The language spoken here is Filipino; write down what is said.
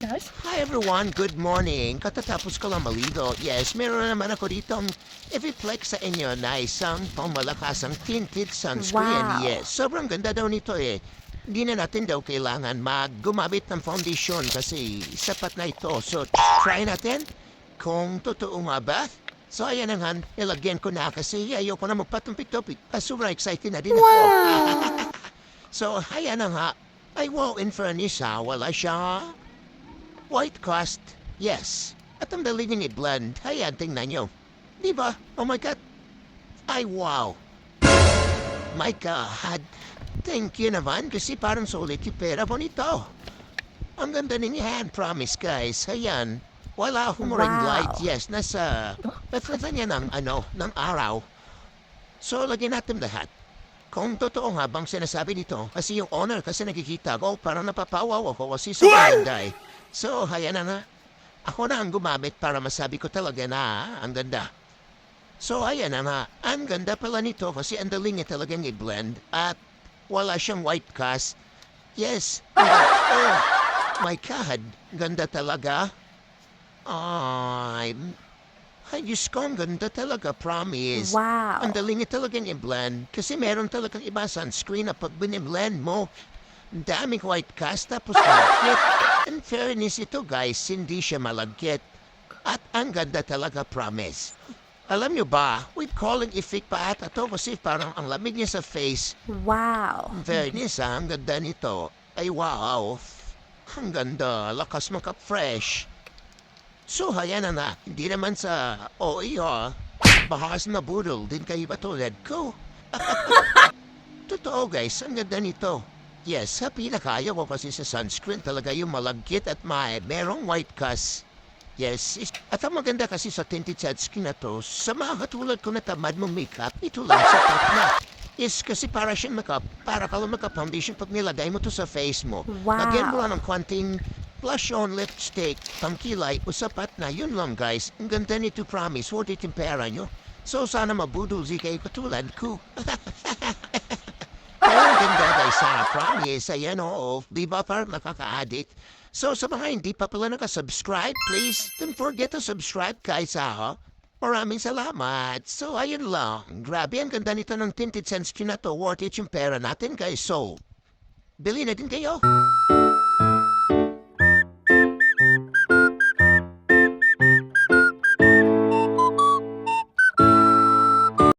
Yes? Hi everyone, good morning. Katatapos ko lang maligo. Yes, meron na naman ako ditong i-flex sa inyo na isang pangmalakasang tinted sunscreen. Wow. Yes, sobrang ganda daw nito eh. Hindi na natin daw kailangan gumamit ng foundation kasi sapat na ito. So, try natin kung totoo nga ba. So, ayan na nga, nilagyan ko na kasi ayoko na magpatumpik-tupik. Sobrang excited na din ako. Wow! So, ayan na nga. Ay, wow, in fairness wala siya white crust, yes. At ang dali niyang i-blend. Ayan, tingnan nyo. Di ba? Oh my God. Ay, wow. My God. Thank you naman kasi parang sulit yung pera mo nito. Ang ganda niyan, promise guys. Ayan. Wala humoreng light. Wow. Yes, nasa niya ng araw. So, lagyan natin lahat. Kung totoo nga bang sinasabi nito, kasi yung owner kasi nakikita ko, parang napapawaw ako kasi sobrang ganda eh. So, ayan na nga. Ako na ang gumamit para masabi ko talaga na ang ganda. So, ayan na nga. Ang ganda pala nito kasi ang daling niya talagang i-blend at wala siyang white cast. Yes. Oh, my God. Ganda talaga. Ay, Diyos ko, ang ganda talaga, promise. Wow. Ang daling niya talagang i-blend kasi meron talagang iba sunscreen na pag blend mo, ang daming white cast tapos malagkit. In fairness ito guys, hindi siya malagkit. At ang ganda talaga, promise. Alam nyo ba, with calling effect pa ata to kasi parang ang lamig niya sa face. Wow. In fairness ang ganda nito. Ay wow, ang ganda, lakas maka-fresh. So, ayan na nga. Hindi naman sa OER, bahas na budol din kayo ba tulad ko? Totoo guys, ang ganda nito. Yes, sa pinakayaw ko kasi sa sunscreen talaga yung malagkit at merong white cast. Yes, at ang maganda kasi sa tinted sunscreen na to, sa mga katulad ko na tamad mong makeup, ito lang sa top na. Yes, kasi para siyang makeup, para ka lang maka-foundation pag nilagay mo to sa face mo. Lagyan mo Wow. lang ng konting blush on lipstick, pangkilay, o sapat na. Yun lang guys, ang ganda nito promise, worth it yung pera nyo. So sana mabudulsi kayo katulad ko. Pero ang ganda guys, promise, ayan oo, di ba parang nakaka-addict? So sa mga hindi pa pala nakasubscribe, please don't forget to subscribe guys Maraming salamat. So ayun lang, grabe ang ganda nito ng tinted sunscreen na to, worth it yung pera natin guys. So, bili na din kayo.